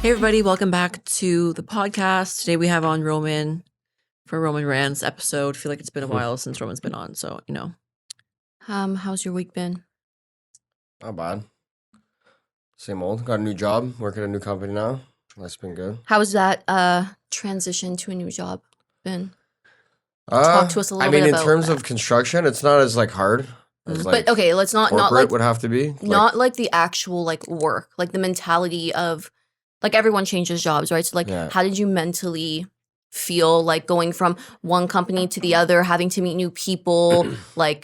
Hey everybody, welcome back to the podcast. Today we have on Roman for Roman Rants episode. I feel like it's been a while since Roman's been on, so you know. How's your week been? Not bad. Same old. Got a new job. Work at a new company now. That's been good. How's that transition to a new job been? Talk to us a little bit about in terms that. of construction, it's not as hard as But okay, let's not like would have to be. not like the actual work, like the mentality of everyone changes jobs, right? So how did you mentally feel going from one company to the other, having to meet new people,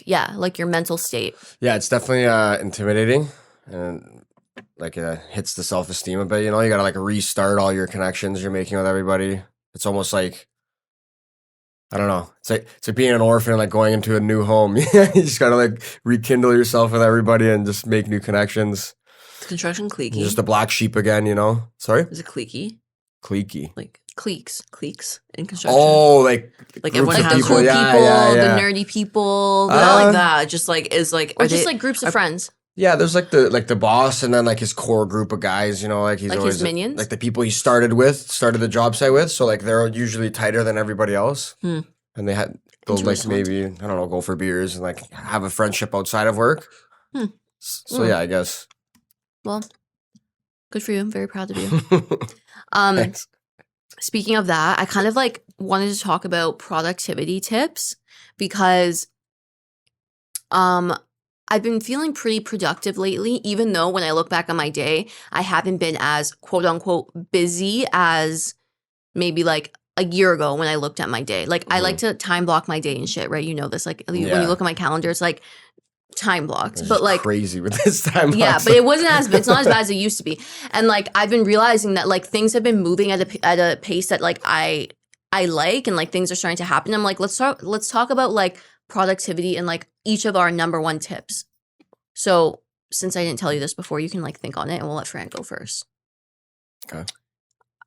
your mental state? Yeah, it's definitely intimidating, and it hits the self-esteem a bit. You know, you gotta restart all your connections you're making with everybody. It's almost like, I don't know. It's like being an orphan and going into a new home. You just gotta rekindle yourself with everybody and just make new connections. Is construction cliquey? You're just a black sheep again, you know? Sorry? Is it cliquey? Cliquey. Like cliques in construction. Oh, like everyone has the cool people, the nerdy people, not like that. Just is or just groups of friends. Yeah, there's the boss and then his core group of guys, you know, he's always his minions, the people he started the job site with, so they're usually tighter than everybody else. And they had go maybe, I don't know, go for beers and have a friendship outside of work. So yeah, I guess. Well, good for you. I'm very proud of you. Thanks. Speaking of that, I kind of wanted to talk about productivity tips because I've been feeling pretty productive lately, even though when I look back on my day, I haven't been as quote unquote busy as maybe a year ago when I looked at my day. I like to time block my day and shit, right? You know this. When you look at my calendar, it's time blocked, but crazy with this time. Yeah, but it's not as bad as it used to be. And I've been realizing that things have been moving at a pace that I like, and things are starting to happen. I'm let's talk about productivity and each of our number one tips. So since I didn't tell you this before, you can think on it, and we'll let Fran go first. Okay.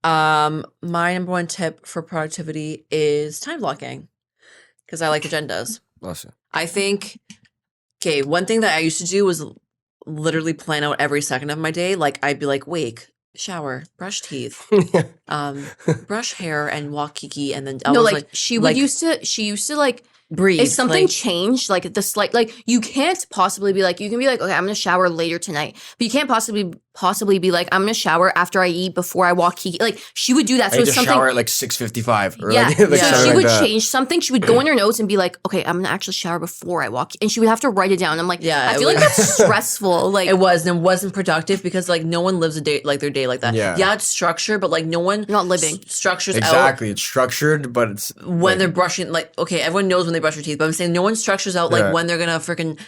My number one tip for productivity is time blocking, because I like agendas. Awesome. I think. Okay, one thing that I used to do was literally plan out every second of my day. I'd be wake, shower, brush teeth, brush hair, and walk Kiki, and then she used to breathe. If something changed, the slight, you can't possibly be you can be okay, I'm gonna shower later tonight, but you can't possibly be I'm gonna shower after I eat, before I walk Kiki. She would do that. So I it's something. Shower at 6:55. So she would change something. She would go in her notes and be okay, I'm gonna actually shower before I walk, and she would have to write it down. I'm I feel that's stressful. It was, and it wasn't productive because no one lives a day their day like that. Yeah, it's structured, but no one not living structures exactly. out. It's structured, but it's when they're brushing. Okay, everyone knows when they brush their teeth, but I'm saying no one structures out when they're gonna freaking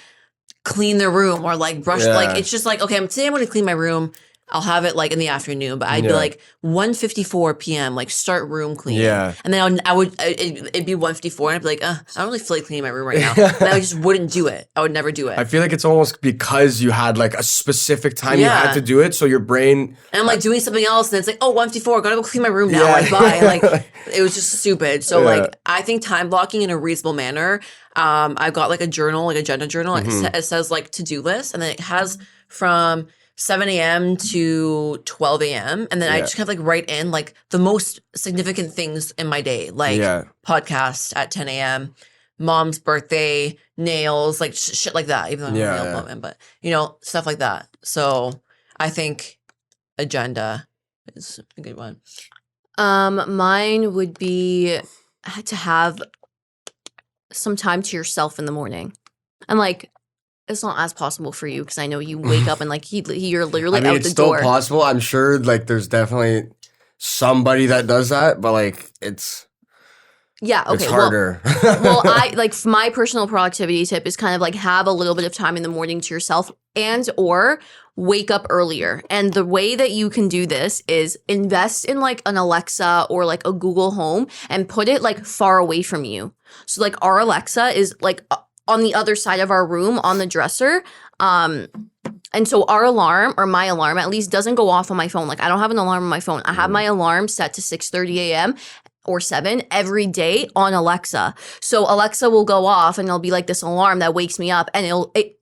clean their room or brush. It's just okay, today I'm gonna clean my room. I'll have it in the afternoon, but I'd be 1:54 p.m. Start room cleaning. Yeah, and then it'd be 1:54, and I'd be I don't really feel like cleaning my room right now. And I just wouldn't do it. I would never do it. I feel it's almost because you had a specific time you had to do it, so your brain. And I'm doing something else, and it's 1:54. Gotta go clean my room now. Bye. It was just stupid. So I think time blocking in a reasonable manner. I've got a journal, agenda journal. It says to-do list, and then it has from 7 a.m. to 12 a.m. And then I just kind of write in the most significant things in my day, podcast at 10 a.m., mom's birthday, nails, shit like that, even though I'm a nail woman, but stuff like that. So I think agenda is a good one. Mine would be to have some time to yourself in the morning. And it's not as possible for you because I know you wake up and you're literally out the door. It's still possible. I'm sure there's definitely somebody that does that, but it's it's harder. Well, I my personal productivity tip is kind of have a little bit of time in the morning to yourself and or wake up earlier. And the way that you can do this is invest in an Alexa or a Google Home and put it far away from you. So our Alexa is on the other side of our room on the dresser. And so our alarm, or my alarm at least, doesn't go off on my phone. I don't have an alarm on my phone. I have my alarm set to 6:30 a.m. or 7 every day on Alexa. So Alexa will go off and it'll be this alarm that wakes me up, and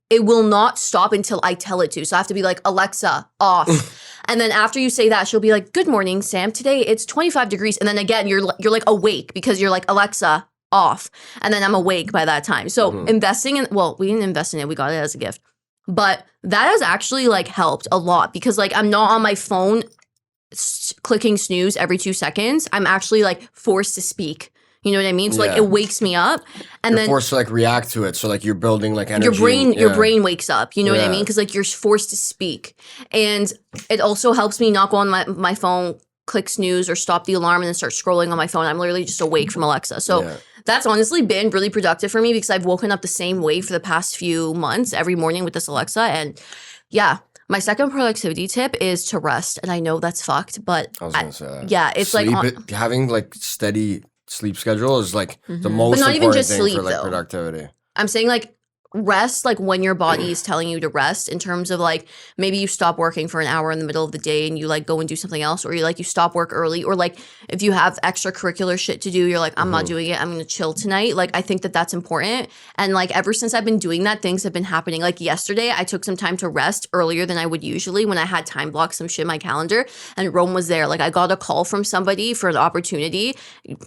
it will not stop until I tell it to. So I have to be like, Alexa, off. And then after you say that, she'll be like, good morning, Sam. Today it's 25 degrees. And then again, you're like awake because you're like, Alexa, off. And then I'm awake by that time. So investing in, well, we didn't invest in it. We got it as a gift. But that has actually like helped a lot because like I'm not on my phone clicking snooze every 2 seconds. I'm actually like forced to speak. You know what I mean? So like it wakes me up, and you're then forced to like react to it. So like you're building like energy. Your brain wakes up. You know what I mean? Because like you're forced to speak, and it also helps me not go on my phone, click snooze, or stop the alarm, and then start scrolling on my phone. I'm literally just awake from Alexa. So that's honestly been really productive for me because I've woken up the same way for the past few months every morning with this Alexa, and yeah. My second productivity tip is to rest, and I know that's fucked, but I was gonna say that. Yeah, it's sleep, like having like steady sleep schedule is like the most but not even important just thing sleep, for like though. productivity. I'm saying like rest, like when your body is telling you to rest, in terms of like maybe you stop working for an hour in the middle of the day and you like go and do something else, or you stop work early, or like if you have extracurricular shit to do, you're like, I'm not doing it, I'm gonna chill tonight. Like I think that that's important, and like ever since I've been doing that, things have been happening. Like yesterday I took some time to rest earlier than I would usually when I had time blocked some shit in my calendar, and Rome was there. Like I got a call from somebody for the opportunity,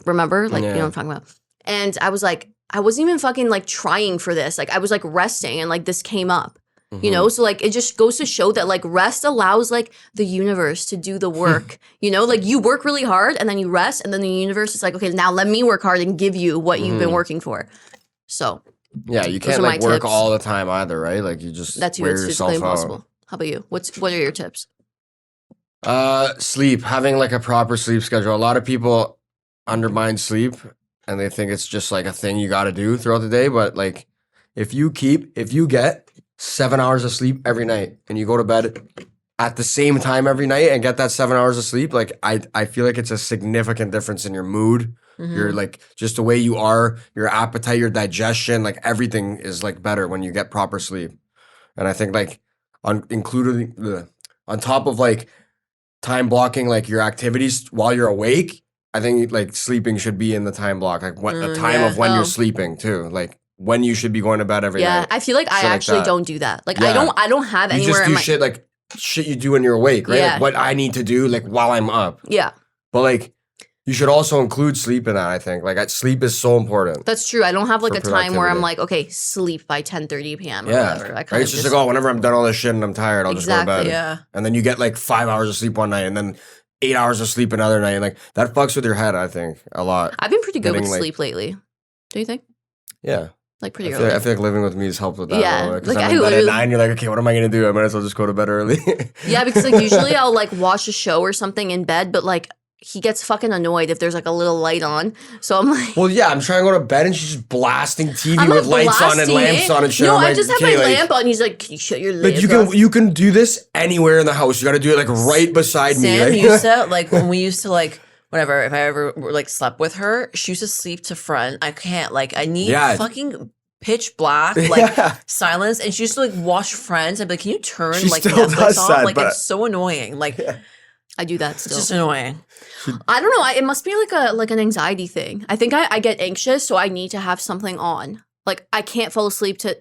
remember, like you know what I'm talking about, and I was like, I wasn't even fucking like trying for this. Like I was like resting and like this came up, you know? So like it just goes to show that like rest allows like the universe to do the work, you know? Like you work really hard and then you rest and then the universe is like, okay, now let me work hard and give you what you've been working for. So yeah, you can't like work all the time either, right? Like you just that's wear it's yourself physically out. impossible. How about you? What are your tips? Sleep, having like a proper sleep schedule. A lot of people undermine sleep and they think it's just like a thing you got to do throughout the day. But like, if you get 7 hours of sleep every night and you go to bed at the same time every night and get that 7 hours of sleep, like I feel like it's a significant difference in your mood. You're like just the way you are, your appetite, your digestion, like everything is like better when you get proper sleep. And I think like on top of like time blocking like your activities while you're awake, I think like sleeping should be in the time block, like what the time of when you're sleeping too, like when you should be going to bed every night. Yeah, I feel like I actually don't do that. Like I don't have you anywhere. You just do shit you do when you're awake, right? Yeah. Like what I need to do like while I'm up. Yeah, but like you should also include sleep in that. I think like sleep is so important. that's true. I don't have like a time where I'm like, okay, sleep by 10:30 p.m. or whatever. Right? It's just like, oh, whenever I'm done all this shit and I'm tired, I'll just go to bed. Yeah, and then you get like 5 hours of sleep one night and then 8 hours of sleep another night, and like that fucks with your head. I think a lot. I've been pretty good with Getting, sleep lately. Do you think? Yeah, like pretty I early. feel like living with me has helped with that. Yeah, because like, I'm in bed at 9. You're like, okay, what am I gonna do? I might as well just go to bed early. Yeah, because like usually I'll like watch a show or something in bed, but like he gets fucking annoyed if there's like a little light on. So I'm like, well, yeah, I'm trying to go to bed and she's just blasting TV with lights on and lamps on and shit. No, I'm I like, just have okay, my like, lamp on. He's like, can you shut your lamp? like you can do this anywhere in the house. You got to do it like right beside me. Sam Like. used to like when we used to like whatever. If I ever like slept with her, she used to sleep to front. I can't like I need fucking pitch black, like silence. And she used to like watch Friends. I'd be like, can you turn She like still Netflix does off? that, Like but- it's so annoying. Like I do that it's still. just annoying. I don't know. It must be like an anxiety thing. I think I get anxious, so I need to have something on. Like I can't fall asleep to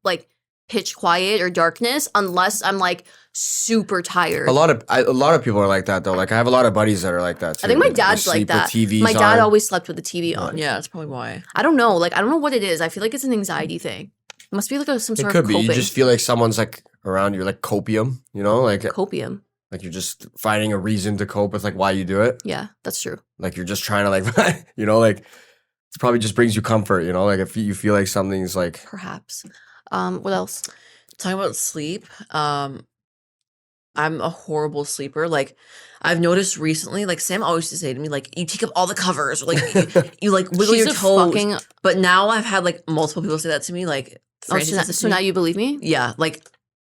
like pitch quiet or darkness unless I'm like super tired. A lot of people are like that though. Like I have a lot of buddies that are like that too. I think my They dad's like sleep with that. TVs My dad on. always slept with the TV on. Yeah, that's probably why. I don't know. Like I don't know what it is. I feel like it's an anxiety thing. It must be like some It sort could of be. coping. You just feel like someone's like around you, like copium. You know, like copium. like you're just finding a reason to cope with like why you do it. Yeah, that's true. Like you're just trying to like, you know, like it probably just brings you comfort. You know, like if you feel like something's like Perhaps. What else? Talking about sleep, I'm a horrible sleeper. Like I've noticed recently, like Sam always used to say to me, like, you take up all the covers, or like you like wiggle She's your a toes. fucking- But now I've had like multiple people say that to me. Like, Oh, Francis says it to so me. now you believe me? Yeah, like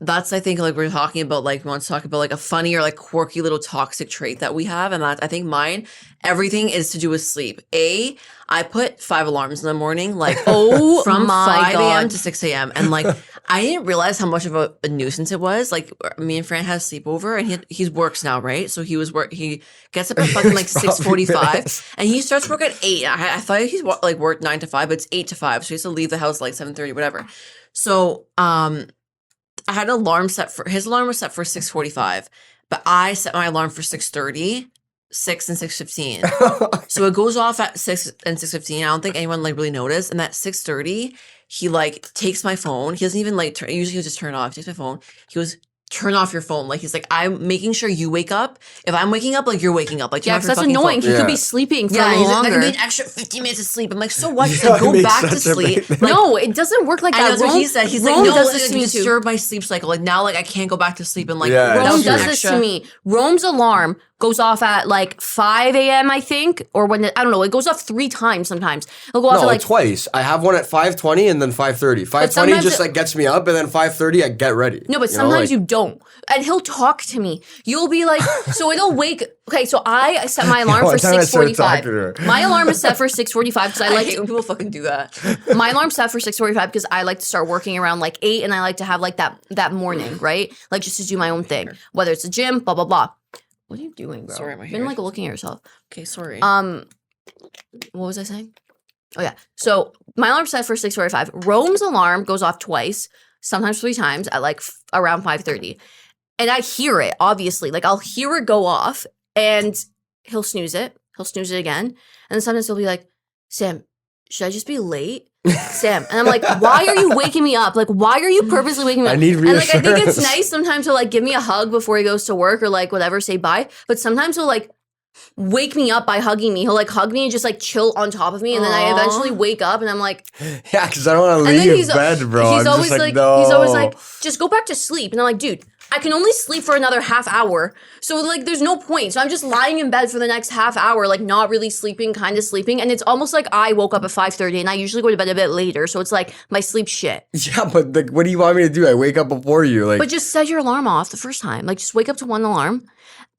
that's I think like we're talking about like we want to talk about like a funny or like quirky little toxic trait that we have, and that I think mine everything is to do with sleep. I put 5 alarms in the morning, like from my 5 a.m. God. to 6 a.m. and like I didn't realize how much of a nuisance it was. Like me and Fran had a sleepover, and he works now, right? So he gets up at fucking like 6:45, and he starts work at 8. I thought like worked 9 to 5, but it's 8 to 5, so he has to leave the house like 7:30, whatever. So I had an alarm set for his alarm was set for 6:45, but I set my alarm for 6:30, 6 and 6:15. So it goes off at 6 and 6:15. I don't think anyone like really noticed. And at 6:30, he like takes my phone. He doesn't even like usually he'll just turn it off. He takes my phone. He goes, turn off your phone. Like he's like, I'm making sure you wake up. If I'm waking up, like you're waking up. Like Yeah, because that's annoying. He could be sleeping for a little he's like, longer. I need an extra 15 minutes of sleep. I'm like, so what? He's like, go back to sleep. Like, no, it doesn't work like that. I know that's what he said. He's like, Rome no, does like, this to me too. disturb my sleep cycle. Like now, like I can't go back to sleep and like Rome does this to me. Rome's alarm goes off at like 5 a.m. I think, or when I don't know. It goes off 3 times sometimes. It'll go off at like twice. I have one at 5:20 and then 5:30. 5:20 just like gets me up, and then 5:30 I get ready. No, but sometimes you don't. And he'll talk to me. You'll be like, so it'll wake. Okay, so I set my alarm for 6:45. My alarm is set for 6:45 because I like hate when people fucking do that. My alarm's set for 6:45 because I like to start working around like 8, and I like to have like that morning, right? Like just to do my own thing, whether it's a gym, blah blah blah. What are you doing, bro? Sorry, my You've been like looking at yourself. Okay, sorry. What was I saying? Oh yeah. So my alarm's set for 6:45. Rome's alarm goes off twice, sometimes 3 times at like around 5:30. And I hear it, obviously. Like I'll hear it go off and he'll snooze it. He'll snooze it again. And then sometimes he'll be like, Sam, should I just be late? Sam. And I'm like, why are you waking me up? Like, why are you purposely waking me up? I need reassurance. And like, I think it's nice sometimes to like give me a hug before he goes to work or like whatever, say bye. But sometimes he'll like wake me up by hugging me. He'll like hug me and just like chill on top of me. And then I eventually wake up and I'm like, yeah, because I don't want to leave bed, bro. He's I'm always just like, no. he's always like, just go back to sleep. And I'm like, dude, I can only sleep for another half hour. So like there's no point. So I'm just lying in bed for the next half hour, like not really sleeping, kind of sleeping. And it's almost like I woke up at 5:30 and I usually go to bed a bit later. So it's like my sleep shit. Yeah, but like, what do you want me to do? I wake up before you. Like, but just set your alarm off the first time. Like just wake up to one alarm.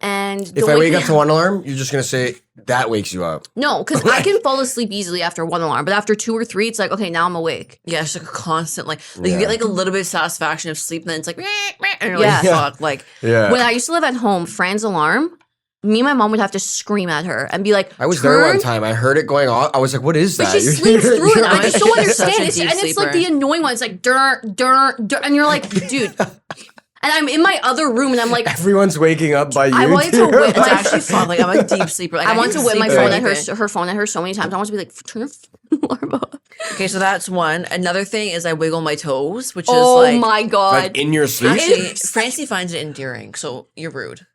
And if I wake up to one alarm, you're just going to say that wakes you up. No, because I can fall asleep easily after one alarm. But after 2 or 3, it's like, okay, now I'm awake. Yeah, it's like a constant, like you get like a little bit of satisfaction of sleep, and then it's like, and you're like, fuck. Like, when I used to live at home, Fran's alarm, me and my mom would have to scream at her and be like, I was there one time. I heard it going off. I was like, what is that? But she sleeps through it. I just don't understand. And it's like the annoying one. It's like, and you're like, dude. And I'm in my other room, and I'm like, everyone's waking up by you. I wanted to whip. It's actually fun. Like I'm a deep sleeper. Like, I want to whip my phone at her phone at her so many times. I want to be like, turn your alarm off. Okay, so that's one. Another thing is I wiggle my toes, which is oh my god, like in your sleep. Actually, Francie finds it endearing, so you're rude.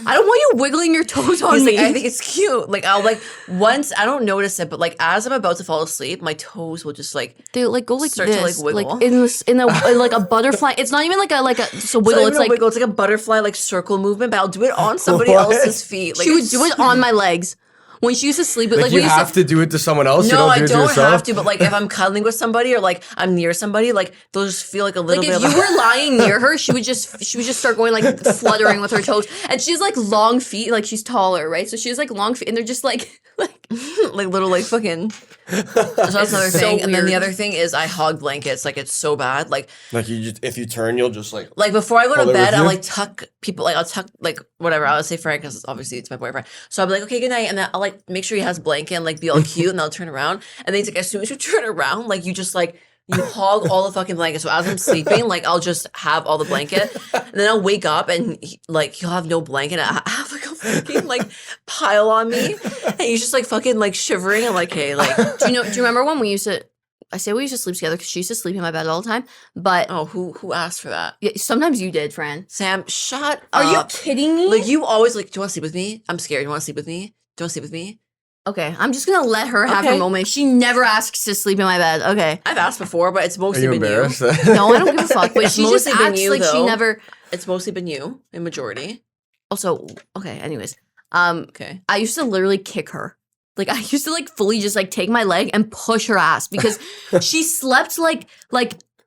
I don't want you wiggling your toes on me. Like, I think it's cute. Like I'll like once I don't notice it, but like as I'm about to fall asleep, my toes will just like they like go like start this, to like wiggle. like in a like a butterfly. It's not even like a just a wiggle. It's like wiggle. It's like a butterfly like circle movement, but I'll do it on somebody else's feet. Like she would do it on my legs. When she used to sleep with, like you have to do it to someone else. No, I you don't yourself? have to. But like if I'm cuddling with somebody or like I'm near somebody, like they'll just feel like a little like bit. If you were lying near her, she would just start going like fluttering with her toes, and she's like long feet, like she's taller, right? So she has like long feet, and they're just like like little like fucking. So that's another thing, and then the other thing is I hog blankets. Like it's so bad. Like you just if you turn, you'll just like before I go to bed, I'll like tuck people. Like I'll tuck like whatever. I'll say Frank because obviously it's my boyfriend. So I'll be like, okay, good night, and then I'll like make sure he has a blanket and like be all cute, and I'll turn around, and then he's like, as soon as you turn around, like you just like. You hog all the fucking blankets. So as I'm sleeping, like I'll just have all the blanket, and then I'll wake up and he'll have no blanket. I have like a fucking like pile on me, and he's just like fucking like shivering. I'm like, hey, like, do you remember when we used to? I say we used to sleep together because she used to sleep in my bed all the time. But who asked for that? Yeah, sometimes you did, Fran. Sam, shut Are up. you kidding me? Like you always like, do you want to sleep with me? I'm scared. Do you want to sleep with me? Do you want to sleep with me? Okay, I'm just gonna let her have her moment. She never asks to sleep in my bed. Okay, I've asked before, but it's mostly been you. No, I don't give a fuck. But she just acts like she never. It's mostly been you in majority. Also, okay. Anyways, okay. I used to literally kick her. Like I used to like fully just like take my leg and push her ass because she slept like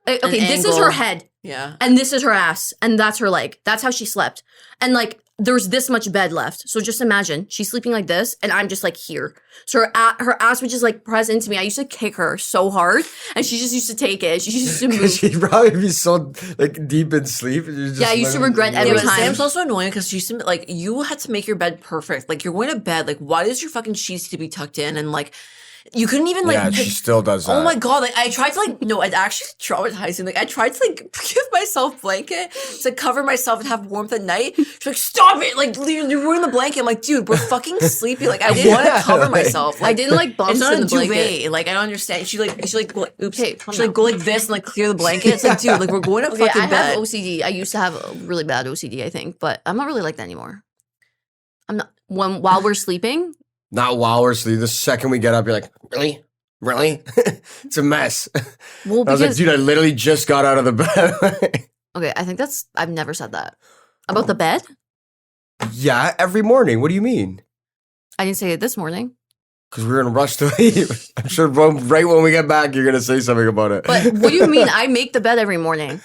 okay. This is her head. Yeah. And this is her ass, and that's her leg. That's how she slept. And like there's this much bed left. So just imagine she's sleeping like this, and I'm just like here. So her ass would just like press into me. I used to kick her so hard, and she just used to take it. She used to move. She'd probably be so like deep in sleep. Yeah, I used to regret every time. Sam's also annoying because she used to like you had to make your bed perfect. Like you're going to bed. Like why does your fucking sheets need to be tucked in and like. You couldn't even like. Yeah, she still does that. Oh my god! Like I tried to like no, it's actually traumatizing. Like I tried to like give myself blanket to cover myself and have warmth at night. She's like, stop it! Like you ruined the blanket. I'm like, dude, we're fucking sleepy. Like I want to cover myself. Like, I didn't like bumps it's not in a the blanket. duvet. Like I don't understand. She like go, oops. Hey, she like go like this and like clear the blanket. It's like, dude, like we're going to Okay, fucking I bed. have OCD. I used to have a really bad OCD, I think, but I'm not really like that anymore. I'm not while we're sleeping. Not while we're sleeping. The second we get up, you're like, really? Really? It's a mess. Well, I was like, because dude, I literally just got out of the bed. okay, I think I've never said that about the bed. Yeah, every morning. What do you mean? I didn't say it this morning. Because we were in a rush to leave. I'm sure right when we get back, you're going to say something about it. But what do you mean? I make the bed every morning.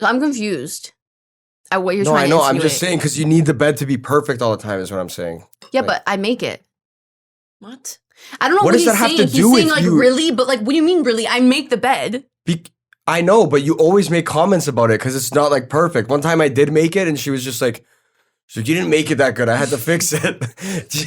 So I'm confused at what you're No, trying I to know. insinuate. I'm just saying because you need the bed to be perfect all the time is what I'm saying. Yeah, like- but I make it. What? I don't know What what, does he's that have saying. to He's do saying with like you? really, but like what do you mean really? I make the bed. I know, but you always make comments about it because it's not like perfect. One time I did make it and she was just like, you didn't make it that good. I had to fix it.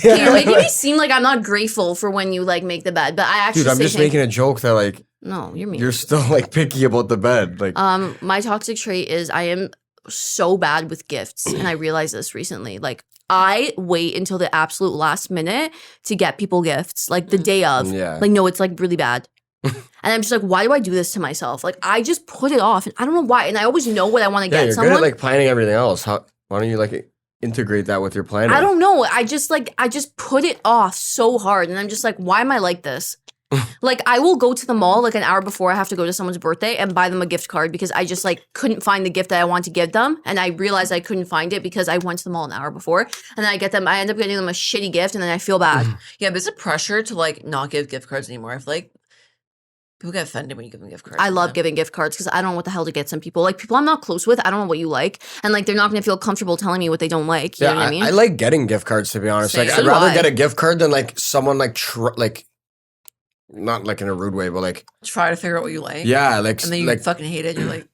You're making me seem like I'm not grateful for when you like make the bed, but I actually Dude, I'm say just thank making a joke that like No, you're mean. you're still like picky about the bed. Like My toxic trait is I am so bad with gifts, and I realized this recently. Like I wait until the absolute last minute to get people gifts, like the day of. Yeah. Like no, it's like really bad. And I'm just like, why do I do this to myself? Like I just put it off, and I don't know why. And I always know what I want to yeah, get you're someone. good at like planning everything else. Why don't you like integrate that with your planning? I don't know. I just put it off so hard, and I'm just like, why am I like this? Like I will go to the mall like an hour before I have to go to someone's birthday and buy them a gift card because I just like couldn't find the gift that I want to give them, and I realized I couldn't find it because I went to the mall an hour before, and then I end up getting them a shitty gift, and then I feel bad. Yeah, but it's a pressure to like not give gift cards anymore. I feel like people get offended when you give them gift cards. I love giving gift cards because I don't know what the hell to get some people. Like people I'm not close with, I don't know what you like, and like they're not going to feel comfortable telling me what they don't like. You Yeah, know what I mean? I like getting gift cards to be honest. Same. Like So I'd do rather I. get a gift card than like someone like not like in a rude way, but like Try to figure out what you like. yeah, like And then you like fucking hate it. You're like,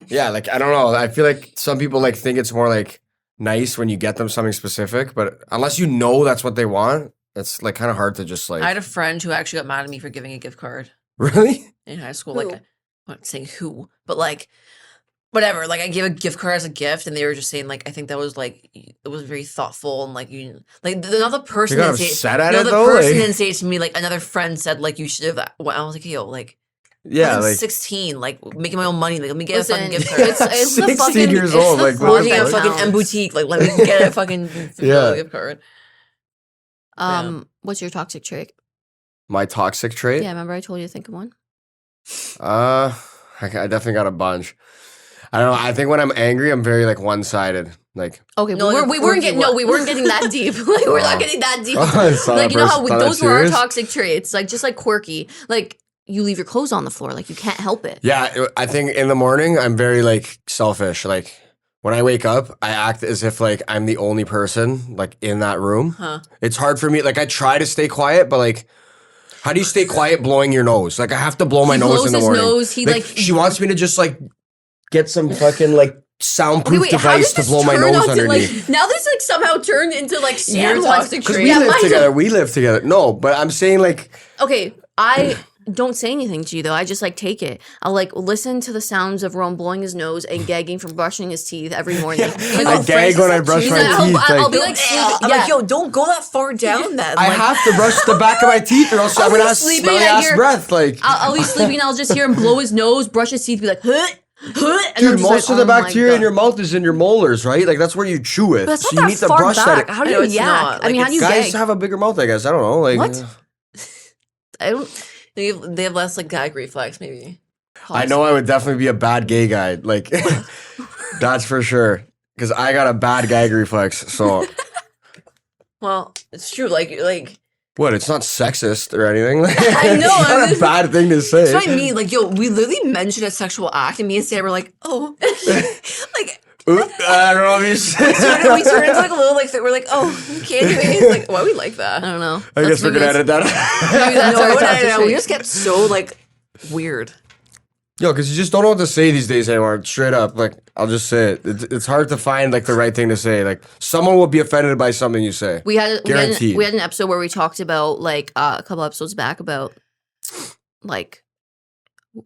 yeah, like I don't know. I feel like some people like think it's more like nice when you get them something specific, but unless you know that's what they want, it's like kind of hard to just like I had a friend who actually got mad at me for giving a gift card really. in high school. Who? Like, I'm not saying who, but like, whatever. Like, I gave a gift card as a gift, and they were just saying like, I think that was like, it was very thoughtful and like you like not the person You got didn't say upset at no, it the though. person Like, didn't say it to me. Like another friend said like you should have. Well, I was like, yo, like. yeah, I'm like 16, like making my own money. Like, let me get Listen, a fucking gift card. it's the 16 fucking years it's old, the like, thought Working that at a fucking counts. M boutique. Like, let me get a fucking Yeah. gift card. What's your toxic trait? my toxic trait. Yeah, remember I told you to think of one. I definitely got a bunch. I don't know. I think when I'm angry, I'm very like one sided. Like Okay, No, we, of we course weren't you getting were. we weren't getting that deep. Like we're not Oh. getting that deep. Oh, I saw Like that you know how first. Thought those that were our serious? toxic traits, like just like quirky. Like you leave your clothes on the floor, like you can't help it. yeah, I think in the morning I'm very like selfish. Like when I wake up, I act as if like I'm the only person like in that room. Huh. It's hard for me. Like I try to stay quiet, but like, how do you stay quiet blowing your nose? Like I have to blow my He nose blows in the his morning. nose, he, like- she wants me to just like get some fucking like soundproof Okay, wait, how device did to this blow my turn nose onto, underneath. like now this like somehow turned into like Sam Your wants toxic Because trait. we live mine- together. We live together. No, but I'm saying like Okay, I don't say anything to you though. I just like take it. I'll like listen to the sounds of Rome blowing his nose and gagging from brushing his teeth every morning. Like, I gag when I brush my I'll- teeth. I'll like, be like sleeping. I'm Yeah. like, yo, don't go that far down then. I Like, have to brush the back of my teeth or else I'm be gonna have sleeping smelly at ass your- breath. Like I'll be sleeping and I'll just hear him blow his nose, brush his teeth, be like, huh, huh. And I'm dude, just most like, of the oh my bacteria in God. your mouth is in your molars, right? Like that's where you chew with. But that's So not you that need to far brush back. that. How do No, you it's yak? not. I mean, Like, how do you Guys gag? have a bigger mouth, I guess. I don't know. Like What? I don't. they have less like gag reflex, maybe. I know I would definitely be a bad gay guy. Like that's for sure. Because I got a bad gag reflex. So Well, it's true. Like what? It's not sexist or anything. Like, I know, It's I'm not a just- bad thing to say. that's what I mean. Like, yo, we literally mentioned a sexual act, and me and Sam were like, oh, like. I don't know if you said. We turned into like a little like we're like, oh, candy babies. Like, why we like that? I don't know. I guess we're gonna edit that. Maybe that's our No, toxic we trait. just get so like weird. Yo, because you just don't know what to say these days anymore. Straight up, like I'll just say it. It's hard to find like the right thing to say. Like someone will be offended by something you say. We had Guaranteed. we had an episode where we talked about like a couple episodes back about like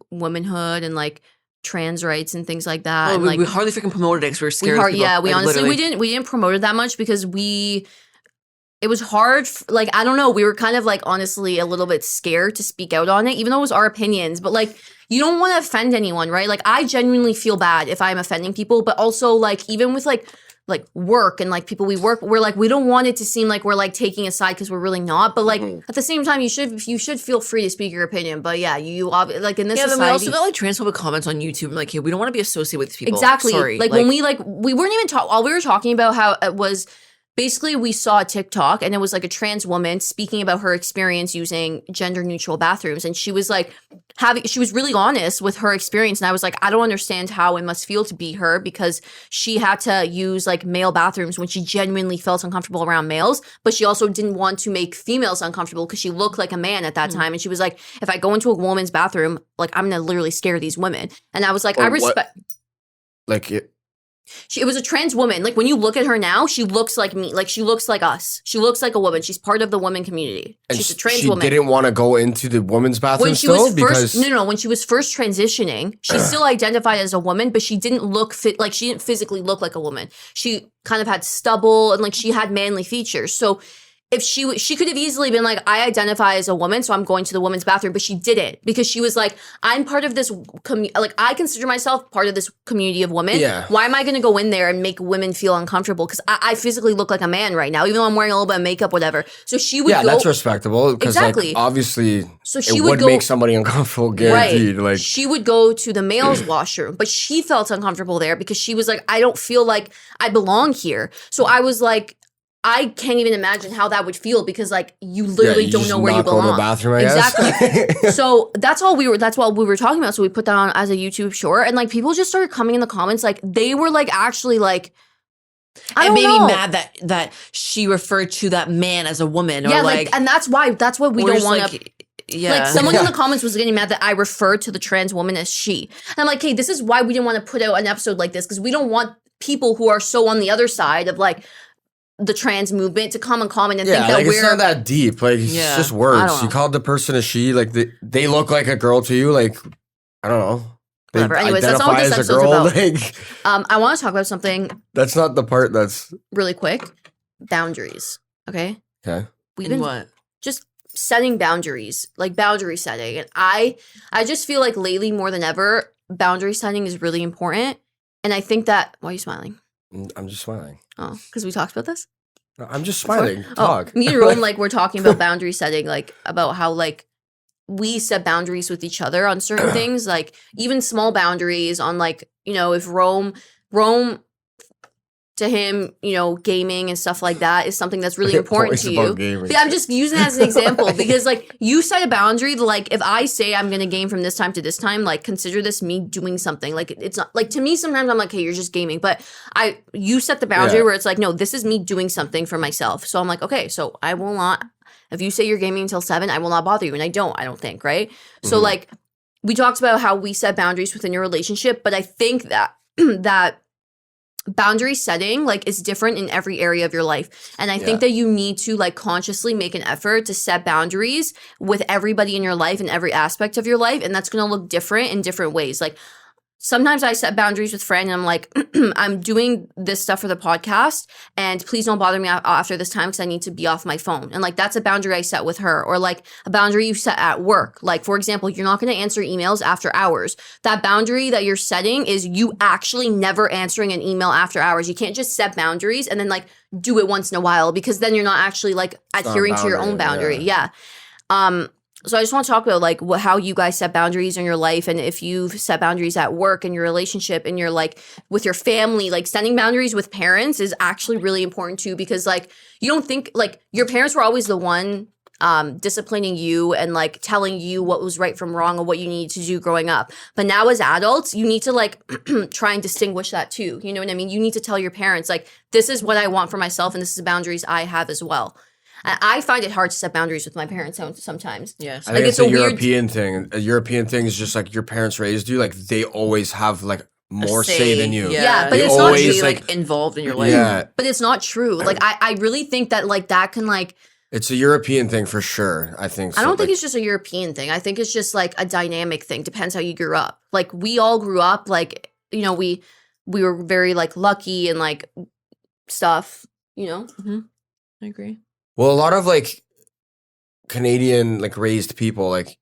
womanhood and like trans rights and things like that. Oh, and, we, like, we hardly freaking promoted it because we were scared. Of people. We Like, honestly literally. we didn't promote it that much because it was hard. Like, I don't know. We were kind of like honestly a little bit scared to speak out on it, even though it was our opinions. But like, you don't want to offend anyone, right? Like, I genuinely feel bad if I'm offending people, but also like even with like work and like people we work, we're like we don't want it to seem like we're like taking a side because we're really not. But like at the same time, you should feel free to speak your opinion. But yeah, like in this Yeah, society, then we also got like transphobic comments on YouTube. Like, hey, we don't want to be associated with these people. exactly. Sorry. Like when we weren't even all we were talking about how it was. Basically, we saw a TikTok and it was like a trans woman speaking about her experience using gender neutral bathrooms. And she was like she was really honest with her experience. And I was like, I don't understand how it must feel to be her because she had to use like male bathrooms when she genuinely felt uncomfortable around males. But she also didn't want to make females uncomfortable because she looked like a man at that time. And she was like, if I go into a woman's bathroom, like I'm going to literally scare these women. And I was like, I respect. Like it. It was a trans woman. Like when you look at her now, she looks like me. Like she looks like us. She looks like a woman. She's part of the woman community. She's a trans woman. She didn't want to go into the women's bathroom when she still was because no. When she was first transitioning, she still identified as a woman, but she didn't look like she didn't physically look like a woman. She kind of had stubble and like she had manly features. So if she could have easily been like, I identify as a woman, so I'm going to the women's bathroom, but she didn't because she was like, I'm part of this like I consider myself part of this community of women. Yeah. Why am I going to go in there and make women feel uncomfortable? Because I physically look like a man right now, even though I'm wearing a little bit of makeup, whatever. So she would go. that's respectable because Exactly. like obviously So she it would would go- make somebody uncomfortable, guaranteed. Right. Like She would go to the male's washroom, but she felt uncomfortable there because she was like, I don't feel like I belong here. So I was like, I can't even imagine how that would feel because like you literally don't know where you belong. Go to the bathroom, I guess. Exactly. So that's what we were talking about. So we put that on as a YouTube short and like people just started coming in the comments like they were like actually like I and don't maybe know. mad that she referred to that man as a woman. Or Yeah, like and that's why we or don't just, want to like, yeah. Like someone in the comments was getting mad that I referred to the trans woman as she. And I'm like, hey, this is why we didn't want to put out an episode like this because we don't want people who are so on the other side of like the trans movement to come and comment and think that like we're it's not that deep. Like it's Yeah. just I words. don't You know. called the person a she. Like they look like a girl to you. Like I don't know. They Whatever. Anyways, that's not what identify this as a girl. episode's Like I want to talk about something that's not the part that's really quick. Boundaries. Okay. okay. We've in been what? just setting boundaries, like boundary setting. And I just feel like lately more than ever, boundary setting is really important. And I think that why are you smiling? I'm just smiling. Oh, because we talked about this? No, I'm just smiling. Oh, Talk. me and Rome, like, we're talking about boundary setting, like, about how, like, we set boundaries with each other on certain things, like, even small boundaries on, like, you know, if Rome, to him, you know, gaming and stuff like that is something that's really important to you. Yeah, I'm just using that as an example because, like, you set a boundary. Like, if I say I'm going to game from this time to this time, like, consider this me doing something. Like, it's not like to me. Sometimes I'm like, hey, you're just gaming, but you set the boundary where it's like, no, this is me doing something for myself. So I'm like, okay, so I will not. If you say you're gaming until 7, I will not bother you, and I don't think, right? So like, we talked about how we set boundaries within your relationship, but I think that that boundary setting like is different in every area of your life, and I think that you need to like consciously make an effort to set boundaries with everybody in your life and every aspect of your life, and that's going to look different in different ways. Like sometimes I set boundaries with friends and I'm like, I'm doing this stuff for the podcast and please don't bother me after this time because I need to be off my phone. And like, that's a boundary I set with her. Or like a boundary you set at work. Like, for example, you're not going to answer emails after hours. That boundary that you're setting is you actually never answering an email after hours. You can't just set boundaries and then like do it once in a while because then you're not actually like adhering to your own boundary. Yeah. So I just want to talk about like how you guys set boundaries in your life, and if you've set boundaries at work and your relationship and you're like with your family, like setting boundaries with parents is actually really important too, because like you don't think like your parents were always the one disciplining you and like telling you what was right from wrong or what you needed to do growing up. But now as adults, you need to like try and distinguish that too. You know what I mean? You need to tell your parents like, this is what I want for myself and this is the boundaries I have as well. I find it hard to set boundaries with my parents sometimes. Yes. I think it's a European thing. A European thing is just like your parents raised you. Like they always have like more say than you. Yeah, but they it's not always like involved in your life. Yeah. But it's not true. Like I really think that like that can like. It's a European thing for sure. I think. I don't think it's just a European thing. I think it's just like a dynamic thing. Depends how you grew up. Like we all grew up like, you know, we were very like lucky and like stuff, you know. Mm-hmm. I agree. Well, a lot of like Canadian like raised people, like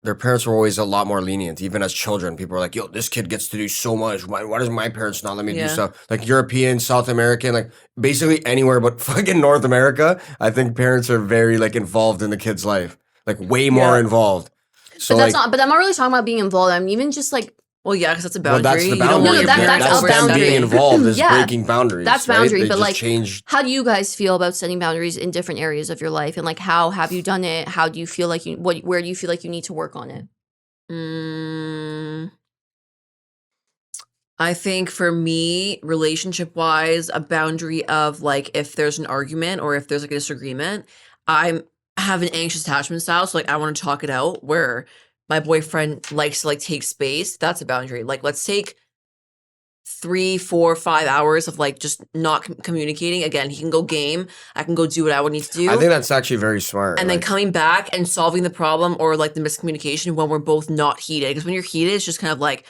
their parents were always a lot more lenient. Even as children, people were like, "Yo, this kid gets to do so much. Why does my parents not let me do stuff?" Like European, South American, like basically anywhere but fucking North America. I think parents are very like involved in the kid's life, like way more involved. So but that's like, not. But I'm not really talking about being involved. I'm even just like. Well, yeah, because that's a boundary. well, that's the You don't boundary. want your parents that's to a boundary. Being involved is Yeah, breaking boundaries. That's right? boundary, They but just like, changed. how do you guys feel about setting boundaries in different areas of your life, and like, how have you done it? How do you feel like you? Where do you feel like you need to work on it? I think for me, relationship wise, a boundary of like if there's an argument or if there's like a disagreement, I have an anxious attachment style. So like I want to talk it out where my boyfriend likes to like take space. That's a boundary. Like let's take 3, 4, 5 hours of like just not communicating. Again, he can go game. I can go do what I would need to do. I think that's actually very smart. And then coming back and solving the problem or like the miscommunication when we're both not heated. Because when you're heated, it's just kind of like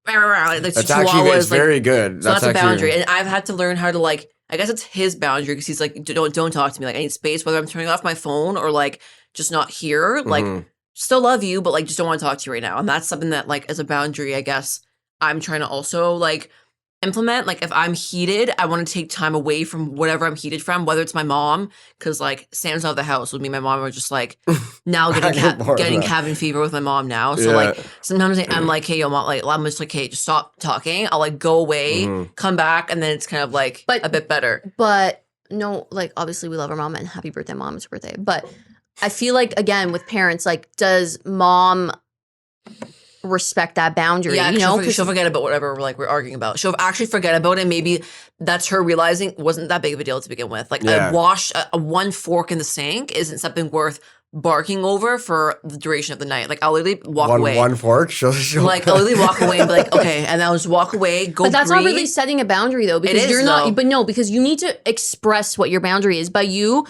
that's actually it's very good. So that's a boundary. And I've had to learn how to like, I guess it's his boundary because he's like, don't talk to me. Like I need space, whether I'm turning off my phone or like just not here. Like still love you, but like just don't want to talk to you right now. And that's something that like as a boundary, I guess I'm trying to also like implement. Like if I'm heated, I want to take time away from whatever I'm heated from, whether it's my mom, because like Sam's out of the house with me. My mom are just like now getting cabin fever with my mom now. So like sometimes I'm like, hey, yo, mom, like I'm just like, hey, just stop talking. I'll like go away, come back, and then it's kind of like a bit better. But no, like obviously we love our mom and happy birthday, mom, it's her birthday. But I feel like again with parents, like does mom respect that boundary? Yeah, you know, she'll forget about whatever we're arguing about. She'll actually forget about it. Maybe that's her realizing it wasn't that big of a deal to begin with. Like a one fork in the sink isn't something worth barking over for the duration of the night. Like I'll literally walk away. One fork? She'll like I'll literally walk away and be like, okay, and I'll just walk away, go But that's breathe. not really setting a boundary though, because you're not, but no, because you need to express what your boundary is. By you,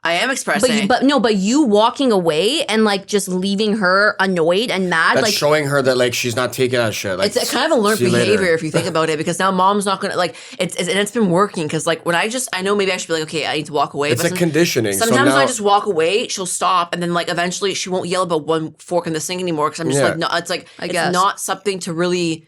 I am expressing. But you walking away and like just leaving her annoyed and mad. That's like showing her that like she's not taking that shit. Like, it's kind of a learned behavior if you think about it, because now mom's not gonna like it's been working because like when I know maybe I should be like, okay, I need to walk away. It's a conditioning. Sometimes so now, I just walk away, she'll stop, and then like eventually she won't yell about one fork in the sink anymore because I'm just like, no, it's like it's not something to really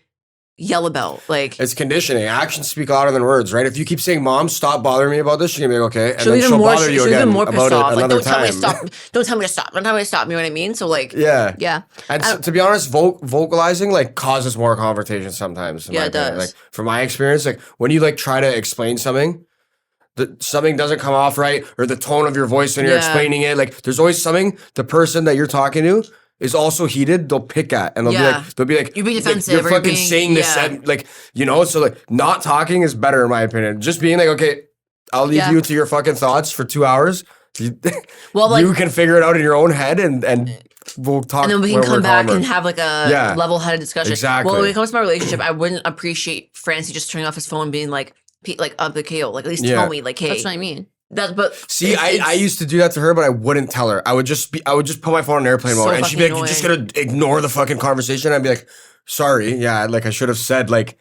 yell about. Like it's conditioning. Actions speak louder than words, right? If you keep saying, "Mom, stop bothering me about this," she's gonna be like, "Okay," and then she'll bother you again more about off. it another like, time. Don't tell me to stop. Don't tell me to stop. You know what I mean? So like, yeah. And so, to be honest, vocalizing like causes more confrontation sometimes. Yeah, it does. Like from my experience, like when you like try to explain something, something doesn't come off right, or the tone of your voice when you're explaining it, like there's always something the person that you're talking to is also heated, they'll pick at, and they'll be like, you're being defensive. You're fucking saying this, and, like, you know. So like, not talking is better in my opinion. Just being like, okay, I'll leave you to your fucking thoughts for 2 hours. Well, like, you can figure it out in your own head, and we'll talk. And then we can come back and have like a level-headed discussion. Exactly. Well, when it comes to my relationship, I wouldn't appreciate Francie just turning off his phone, and being like KO, like at least tell me, like, hey, that's what I mean. See, I used to do that to her, but I wouldn't tell her. I would just put my phone on airplane mode, and she'd be like, "You're just gonna ignore the fucking conversation." I'd be like, "Sorry, yeah, like I should have said like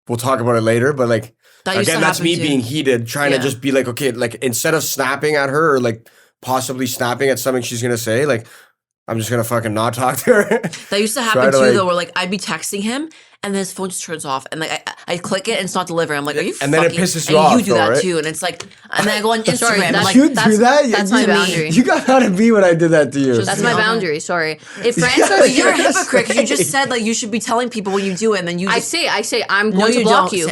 we'll talk about it later," but like again, that's me being heated, trying to just be like, okay, like instead of snapping at her or like possibly snapping at something she's gonna say, like I'm just gonna fucking not talk to her. That used to happen too, though, where like I'd be texting him and then his phone just turns off, and like I click it and it's not delivering. I'm like, are you? And then it pisses you off. And you do that right? too, and it's like, and then I go on Instagram. and like, you do that? That's my boundary. You got out of me when I did that to you. That's my boundary. Sorry. If Francis, you're a hypocrite. You just said like you should be telling people when you do it, and then you. I say I'm going to block you.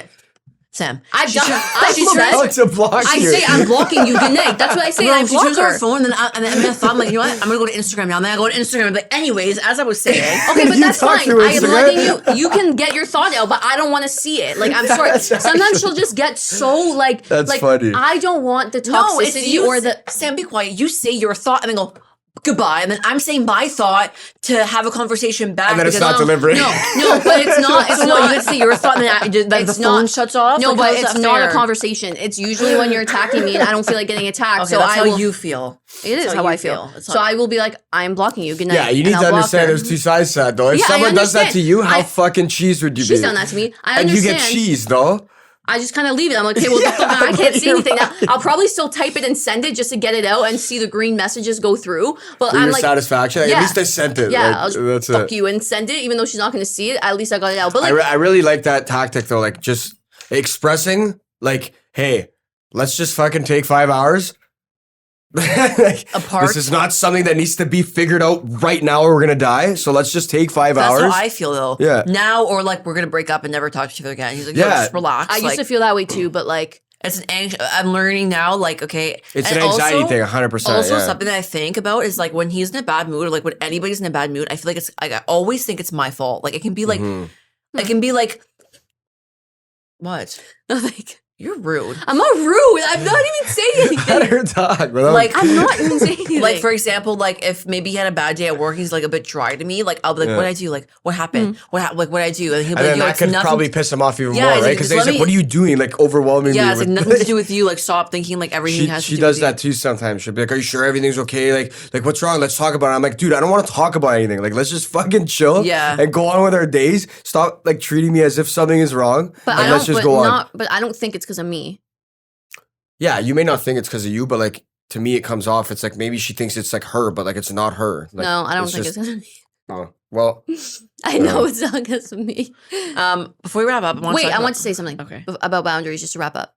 Sam. I've She done. tur- I she said- turns- to block I you. say I'm blocking you. Good night. That's what I say. No, and I she block turns on her. her phone, and then I thought, I'm like, you know what? I'm gonna go to Instagram now. And then I go to Instagram. But anyways, as I was saying, Okay, but You that's talk fine. through I am Instagram? letting you. You can get your thought out, but I don't want to see it. Like I'm sorry. That's Sometimes actually- she'll just get so like. That's like, funny. I don't want the no, it's toxicity you or the. Sam, be quiet. You say your thought, and then go goodbye, and then I'm saying my thought to have a conversation back. And then it's because- not delivery. No, but it's not. It's So no, you not. can say your thought, and then the It's phone not- shuts off. No, Like, but how's it's that not a fair? conversation. It's usually when you're attacking me and I don't feel like getting attacked. Okay, so that's I how will, you feel. It is That's how you I feel. It's So not- I will be like, I'm blocking you. Good night. Yeah, you and need I'll to block understand her. there's two sides to that, though. If Yeah, I someone does that to understand. you, how I- fucking cheesed would you be? She's done that to me. I and understand. you get cheese, though. I just kind of leave it. I'm like, okay, well, the fuck, I can't see anything now. I'll probably still type it and send it just to get it out and see the green messages go through. But For I'm your like, satisfaction. Like, yeah. At least I sent it. yeah, Like, I'll just that's fuck it. you and send it, even though she's not going to see it. At least I got it out. But like, I really like that tactic, though. Like, just expressing, like, hey, let's just fucking take 5 hours. Like, Apart. this is not something that needs to be figured out right now or we're going to die. So let's just take 5 That's hours. how I feel though. Yeah. Now or like we're gonna break up and never talk to each other again. He's like, yeah, Yeah. just relax. I used like, to feel that way too, but like, it's an I'm learning now. Like, okay, It's and an anxiety also- thing, 100%. Also, yeah. something that I think about is like when he's in a bad mood or like when anybody's in a bad mood, I feel like it's like I always think it's my fault. Like it can be like Mhm. it can be like what? like You're rude. I'm not rude. I'm not even saying Let anything. her talk, bro. Like I'm not even saying anything. like for example, like if maybe he had a bad day at work, he's like a bit dry to me. Like I'll be like, Yeah. what did I do? Like what happened? Like what did I do? And he'll be and like, then yo, that it's could nothing. probably piss him off even Yeah, more, it's right? like, Because just he's let like, what are me- you doing? Like, overwhelming Yeah, me. it's like with- nothing to do with you. Like stop thinking like everything has to she do does with you. that too sometimes. She'll be like, are you sure everything's okay? Like what's wrong? Let's talk about it. I'm like, dude, I don't want to talk about anything. Like, let's just fucking chill Yeah. and go on with our days. Stop like treating me as if something is wrong. but and I don't. let's just but go on. not. But I don't think it's because of me. Yeah, you may not think it's because of you, but like to me, it comes off. It's like maybe she thinks it's like her, but like it's not her. Like, No, I don't think just- it's because of me. Oh, well, I know it's not because of me. Before we wrap up, Wait, I want to say something Okay. about boundaries just to wrap up.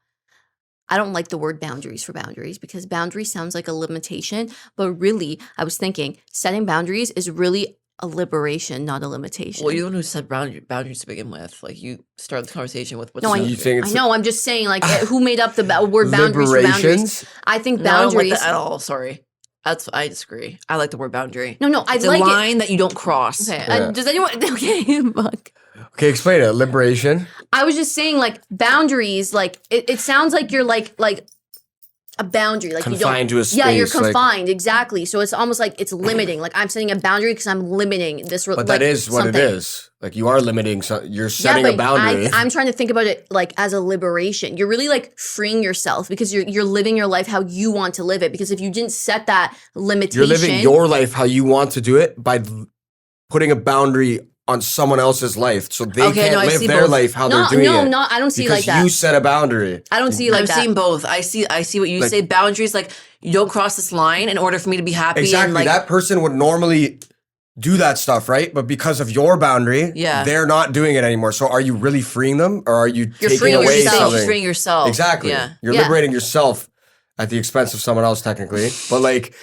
I don't like the word boundaries for boundaries because boundaries sounds like a limitation, but really, I was thinking setting boundaries is really a liberation, not a limitation. Well, you're the one who said boundaries to begin with. Like you started the conversation with what's No, I- you think I it's know. I'm just saying, like, who made up the word boundaries for boundaries? liberations? I think No, I don't like boundaries. that at all. Sorry, I disagree. I like the word boundary. No, I It's like a it. line that you don't cross. Okay, Yeah. does anyone? Okay, fuck. Okay, explain it. Liberation. I was just saying, like boundaries. Like it sounds like you're like a boundary, like Confined you to a don't. Yeah, you're space, like- confined exactly. So it's almost like it's limiting. Like I'm setting a boundary because I'm limiting this. But that is what something. it is. Like you are limiting. You're setting a boundary. I'm trying to think about it like as a liberation. You're really like freeing yourself because you're living your life how you want to live it. Because if you didn't set that limitation, You're living your life how you want to do it by putting a boundary on someone else's life, so they Okay, can't no, I live see their both. life how no, they're doing it. no, I don't see it because like that. you set a boundary. I don't see it like I'm that. seeing both. I see what you Like- say. Boundaries, like you don't cross this line in order for me to be happy. Exactly. And like, That person would normally do that stuff, right? But because of your boundary, Yeah. they're not doing it anymore. So are you really freeing them, or are you you're taking freeing away yourself. something? You're freeing yourself. Exactly. Yeah. You're Yeah. liberating yourself at the expense of someone else, technically. But like,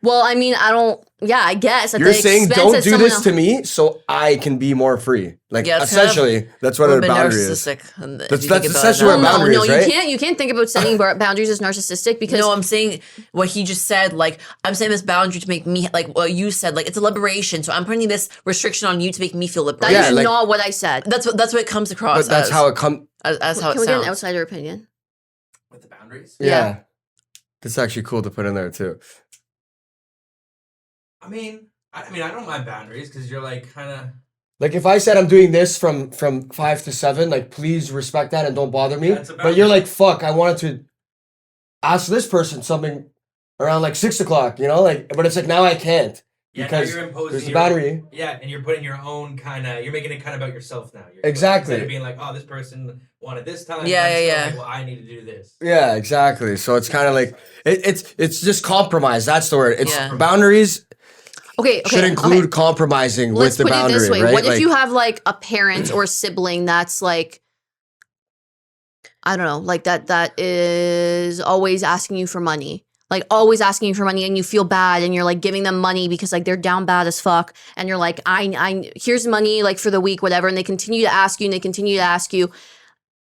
Well, I mean, I don't. Yeah, I guess. At you're the saying, expense don't of do someone this to me, so I can be more free. Like, Yeah, it's kind of essentially, that's what We're a a bit boundary is. narcissistic. If That's you think about it essentially that what way. boundary no, is, you right? can't. You can't think about setting boundaries as narcissistic because No, I'm saying what he just said. Like I'm saying this boundary to make me like what you said. Like it's a liberation. So I'm putting this restriction on you to make me feel that liberated. is Yeah, like- not what I said. That's what it comes across. But that's as, how it comes. as how Can it we get an sounds. outsider opinion? With the boundaries? Yeah. That's actually cool to put in there, too. I mean, I don't mind boundaries because you're like kind of. Like, if I said I'm doing this from 5 to 7, like, please respect that and don't bother me. That's a But you're boundary. like, fuck, I wanted to ask this person something around like 6 o'clock, you know? Like, but it's like, now I can't. Yeah, now Because you're imposing there's a your- boundary. Yeah, and you're putting your own kind of. You're making it kind of about yourself now. You're Exactly. Instead of being like, oh, this person wanted this time. Yeah, I'm still yeah. Like, well, I need to do this. Yeah, exactly. So it's kind of like, it's just compromise. That's the word. It's Yeah. boundaries Okay, should include compromising Let's with the put boundary, it this way. right? What if Like, you have like a parent or sibling that's like, I don't know, like that is always asking you for money. Like always asking you for money and you feel bad and you're like giving them money because like they're down bad as fuck and you're like, I here's money like for the week, whatever, and they continue to ask you and they continue to ask you.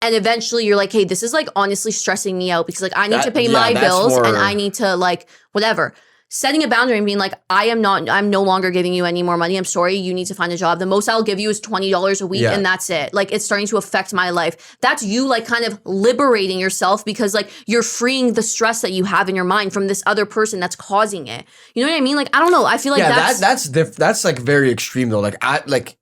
And eventually you're like, hey, this is like honestly stressing me out because like I need to pay my that's bills more- and I need to like whatever. Setting a boundary and being like, I'm no longer giving you any more money. I'm sorry, you need to find a job. The most I'll give you is $20 a week and that's it. Like it's starting to affect my life. That's you like kind of liberating yourself because like you're freeing the stress that you have in your mind from this other person that's causing it. You know what I mean? Like I don't know. I feel like that's like very extreme though. Like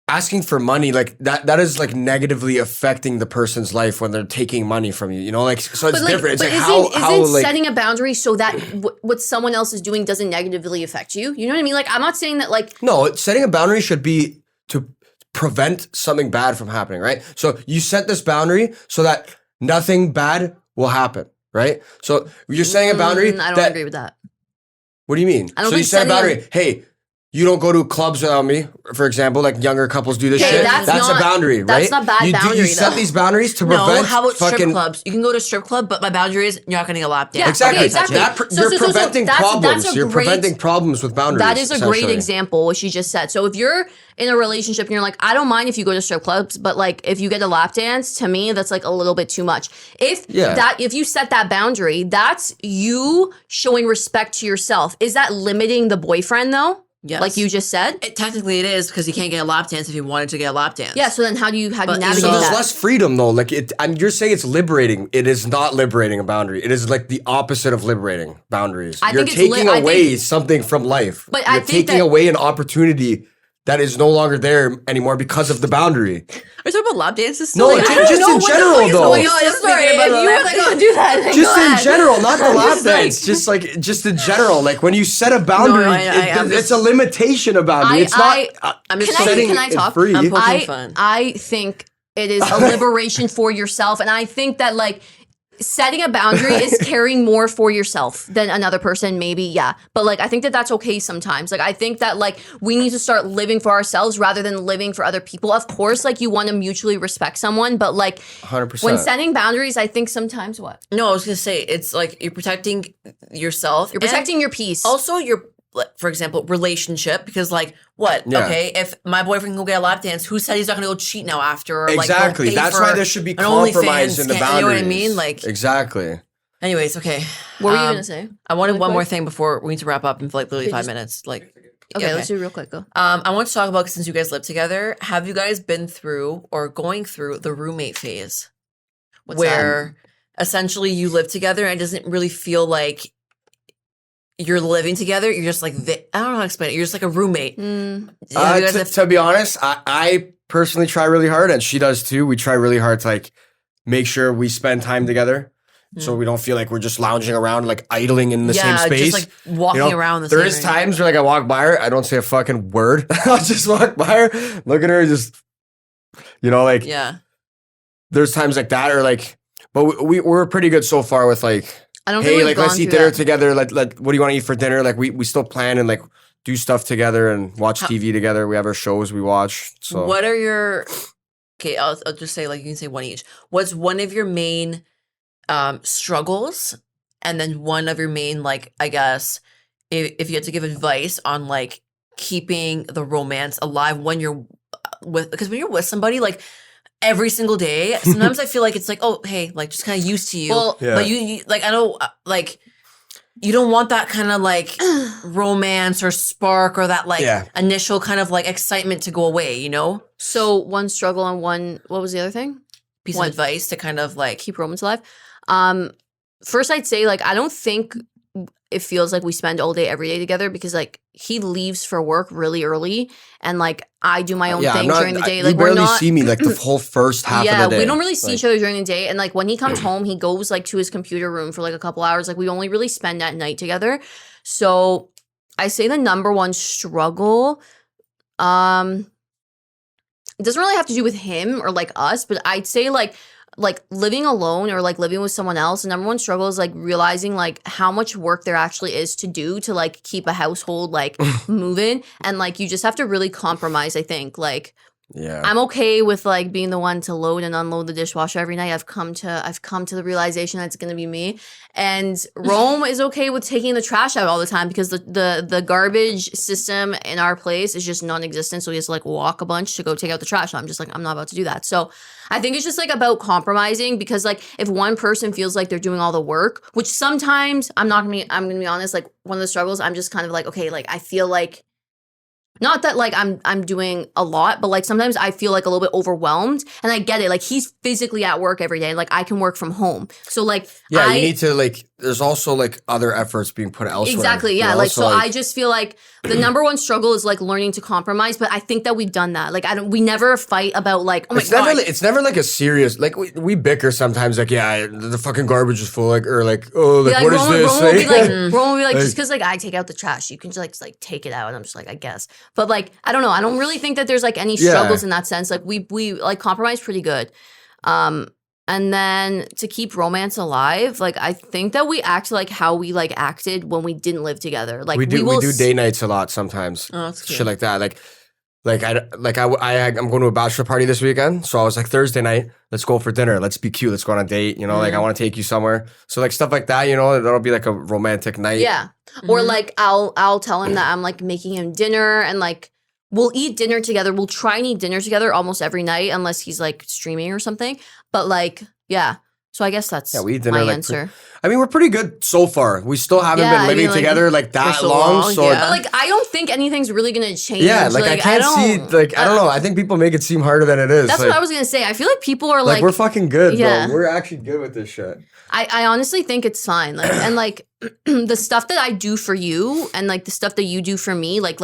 asking for money, like that is like negatively affecting the person's life when they're taking money from you. You know, like so it's different. It's but like isn't like setting a boundary so that what someone else is doing doesn't negatively affect you? You know what I mean? Like I'm not saying that like no, setting a boundary should be to prevent something bad from happening, right? So you set this boundary so that nothing bad will happen, right? So you're setting a boundary. I don't agree with that. What do you mean? I don't So think you set a setting boundary. Hey, you don't go to clubs without me, for example, like younger couples do this Okay, shit. that's That's not- a boundary, right? that's not bad you boundary, You set though. these boundaries to No, prevent how about strip fucking clubs? You can go to a strip club, but my boundary is you're not going to get a lap dance. Yeah, exactly. okay, exactly. You're preventing problems. That's a You're great- preventing problems with boundaries. That is a great essentially. example, what she just said. So if you're in a relationship and you're like, I don't mind if you go to strip clubs, but like if you get a lap dance, to me, that's like a little bit too much. If you set that boundary, that's you showing respect to yourself. Is that limiting the boyfriend though? Yes. Like you just said? Technically, it is because you can't get a lap dance if you wanted to get a lap dance. Yeah, so then how do you But navigate So there's that? less freedom though. Like you're saying it's liberating. It is not liberating a boundary. It is like the opposite of liberating boundaries. I You're think it's taking away something from life. But you're I think taking that- away an opportunity that is no longer there anymore because of the boundary. Are you talking about lap dances? No, Like, just in general though. going on? Sorry, if you were like, oh, do that, then Just go in ahead. general, not the lap Just like- dance. Just in general. Like when you set a boundary, I'm it's just- a limitation of boundary. It's not. I'm just setting can I it talk? free. I'm poking fun. I think it is a liberation for yourself. And I think that like setting a boundary is caring more for yourself than another person, maybe, yeah. But like I think that that's okay sometimes. Like I think that like we need to start living for ourselves rather than living for other people. Of course, like you want to mutually respect someone, but like 100%. when setting boundaries, I think sometimes what? No, I was gonna say it's like you're protecting yourself. You're protecting your peace. Also, your, for example, relationship. Because like, what? Yeah. Okay, if my boyfriend can go get a lap dance, who said he's not gonna go cheat now after? Or, Exactly. Like, go pay That's for why there should be an compromise OnlyFans in the scam, boundaries. You know what I mean? Like, exactly. anyways, okay. What were you gonna say? I wanted Really one more quick? thing before we need to wrap up in like literally Okay, 5 just- minutes. Like, Okay, let's do it real quick. Go. I want to talk about, since you guys live together, have you guys been through or going through the roommate phase? Where essentially you live together and it doesn't really feel like you're living together. You're just like, I don't know how to explain it. You're just like a roommate. Mm. Yeah, you guys have- To be honest, I personally try really hard, and she does too. We try really hard to like make sure we spend time together, so we don't feel like we're just lounging around, like idling in the same space. just like walking around the There same is area. times where like I walk by her, I don't say a fucking word. I'll just walk by her, look at her, just like Yeah. there's times like that, or like, but we're pretty good so far with like, I don't think hey, we've like gone let's eat through dinner that. together. Like what do you want to eat for dinner? Like we still plan and like do stuff together and watch TV together. We have our shows we watch. So What are your, okay, I'll just say, like, you can say one each. What's one of your main struggles? And then one of your main, like, I guess, if you had to give advice on like keeping the romance alive when you're with, because when you're with somebody, like, every single day, sometimes I feel like it's like, oh, hey, like, just kind of used to you. Well, Yeah. But you like, I know, like, you don't want that kind of like romance or spark or that like initial kind of like excitement to go away, you know? So one struggle and one, what was the other thing? Piece One- of advice to kind of like Keep romance alive. First, I'd say like I don't think it feels like we spend all day every day together because like he leaves for work really early and like I do my own thing during the day. Like you we're barely not see me like the whole first half yeah, of the day. we don't really see Like, each other during the day. And like when he comes home, he goes like to his computer room for like a couple hours. Like we only really spend that night together. So I say the number one struggle, it doesn't really have to do with him or like us, but I'd say like living alone or like living with someone else, the number one struggle is like realizing like how much work there actually is to do to like keep a household like moving. And like you just have to really compromise, I think. Like Yeah. I'm okay with like being the one to load and unload the dishwasher every night. I've come to the realization that it's gonna be me. And Rome is okay with taking the trash out all the time because the garbage system in our place is just non-existent. So he has to like walk a bunch to go take out the trash. I'm just like, I'm not about to do that. So I think it's just like about compromising because like if one person feels like they're doing all the work, which sometimes I'm gonna be honest, like one of the struggles, I'm just kind of like, okay, like I feel like not that like I'm doing a lot, but like sometimes I feel like a little bit overwhelmed and I get it. Like he's physically at work every day. Like I can work from home. So like you need to like there's also like other efforts being put elsewhere. Exactly. Yeah. Like so I just feel like the number one struggle is like learning to compromise, but I think that we've done that. Like we never fight about like, oh my God. It's never like a serious like we bicker sometimes like the fucking garbage is full like or like oh like what is this? Roman will be like just because like I take out the trash, you can just like take it out, and I'm just like I guess. But like, I don't know. I don't really think that there's like any struggles in that sense. Like we like compromise pretty good. And then to keep romance alive, like I think that we act like how we like acted when we didn't live together. Like we do day nights a lot sometimes. Oh, that's cute. Shit like that. I'm going to a bachelor party this weekend. So I was like Thursday night, let's go for dinner. Let's be cute. Let's go on a date. You know, like I want to take you somewhere. So like stuff like that, you know, that'll be like a romantic night. Yeah. Or like I'll tell him that I'm like making him dinner and like we'll eat dinner together. We'll try and eat dinner together almost every night unless he's like streaming or something. But like, yeah. So I guess that's we eat dinner, my like, answer. I mean, we're pretty good so far. We still haven't been living together like that so long. long, So But like, I don't think anything's really gonna change. yeah, like I can't see, like I don't know. I think people make it seem harder than it is. That's like, what I was gonna say. I feel like people are like we're fucking good, Yeah. bro. We're actually good with this shit. I honestly think it's fine. Like and like the stuff that I do for you and like the stuff that you do for me, like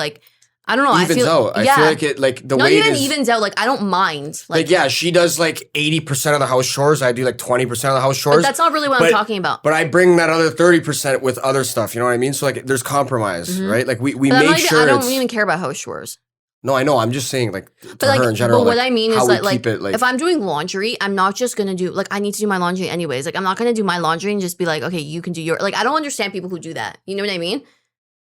I don't know. Evens I feel out. I feel like it, like the not way even it is, evens out. Like I don't mind. like yeah, she does like 80% of the house chores. I do like 20% of the house chores. But that's not really what I'm talking about. But I bring that other 30% with other stuff. You know what I mean? So like, there's compromise, right? Like we But make sure. I don't even care about house chores. No, I know. I'm just saying, like to But her in general. but what like, I mean how is we that like, keep it, like if I'm doing laundry, I'm not just gonna do like I need to do my laundry anyways. Like I'm not gonna do my laundry and just be like, okay, you can do your like. I don't understand people who do that. You know what I mean?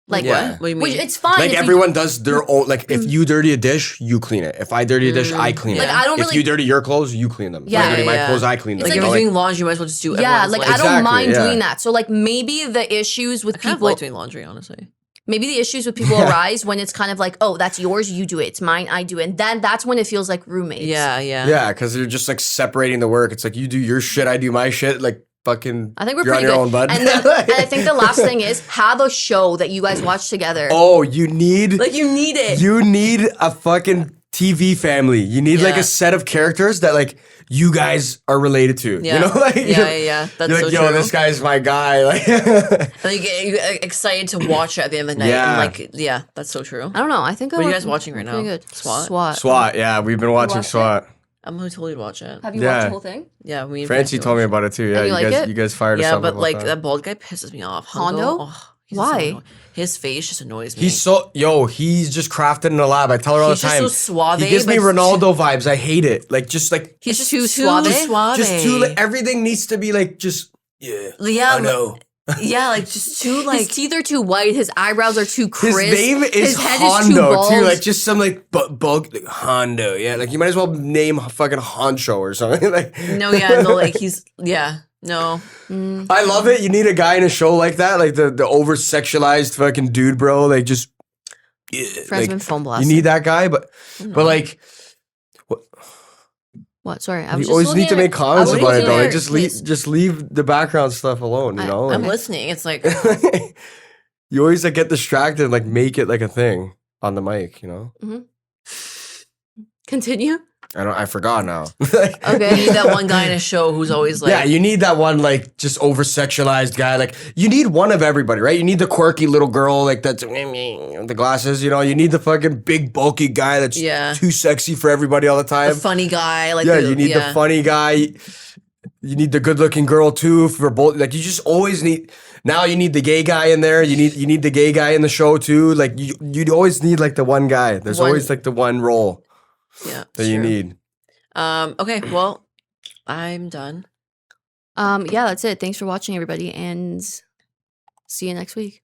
Like Yeah. What do you mean? Which it's fine. like if everyone does their own. Like if you dirty a dish, you clean it. If I dirty a dish, I clean Like, it. I don't if really- you dirty your clothes, you clean them. Yeah, if I dirty my yeah. clothes, I clean them. Like It's if you you're know, doing laundry, you might as well just do yeah, everyone's like laundry. I don't Exactly, mind yeah. doing that. So like maybe the issues with I kind of people, like doing laundry, honestly. maybe the issues with people arise when it's kind of like, oh, that's yours, you do it. It's mine, I do it. And then that's when it feels like roommates. Yeah. yeah, because you're just like separating the work. It's like you do your shit, I do my shit. Like fucking. I think we're you're pretty on your good. own, bud. And I think the last thing is have a show that you guys watch together. Oh, you need. Like you need it. You need a fucking TV family. You need like Yeah. a set of characters that like you guys are related to. Yeah. You know, like yeah. That's you're so like, yo, true. this guy's my guy. Like, And you get excited to watch it at the end of the night. Yeah. And like, yeah, that's so true. I don't know. I think What are you guys watching right now? Pretty good. SWAT? SWAT. Yeah, we've been watching watched it? SWAT. I'm gonna totally watch it. Have you Yeah. watched the whole thing? Yeah, me and Francie told me about it too. Yeah, And you like it? you guys fired us Yeah, up but about like that. that bald guy pisses me off. Hondo? Oh, he's Why? so annoying. His face just annoys me. He's just crafted in the lab. I tell her all He's the just time. so suave, He gives me but- Ronaldo vibes. I hate it. Like just like He's It's too suave. just too like everything needs to be like just Yeah, I know. Yeah, like just too His like teeth are too white. His eyebrows are too crisp. His name is His head is too Hondo bald. too. Like just some like bulk like Hondo. Yeah, like you might as well name fucking Honcho or something. Like no, like he's no. I love it. You need a guy in a show like that, like the over sexualized fucking dude, bro. Like just Friends like, been phone you blasting. need that guy, but like What? Sorry, I you was just always looking need to at make comments I was about it looking though. at Like it, just please. leave the background stuff alone. You know, I'm Like, listening. It's like you always like get distracted and like make it like a thing on the mic. You know, Continue. I forgot now. Okay. you need that one guy in a show who's always like Yeah, you need that one like just over sexualized guy. Like you need one of everybody, right? You need the quirky little girl like that's the glasses. You know, you need the fucking big bulky guy that's Yeah. too sexy for everybody all the the time. funny guy. Like Yeah, you need the funny guy. You need the good looking girl too for both. Like you just always need. Now you need the gay guy in there. You need the gay guy in the show too. Like you'd always need like the one guy. There's One- always like the one role Yeah, that you need. Okay, well, I'm done. Yeah, that's it. Thanks for watching, everybody, and see you next week.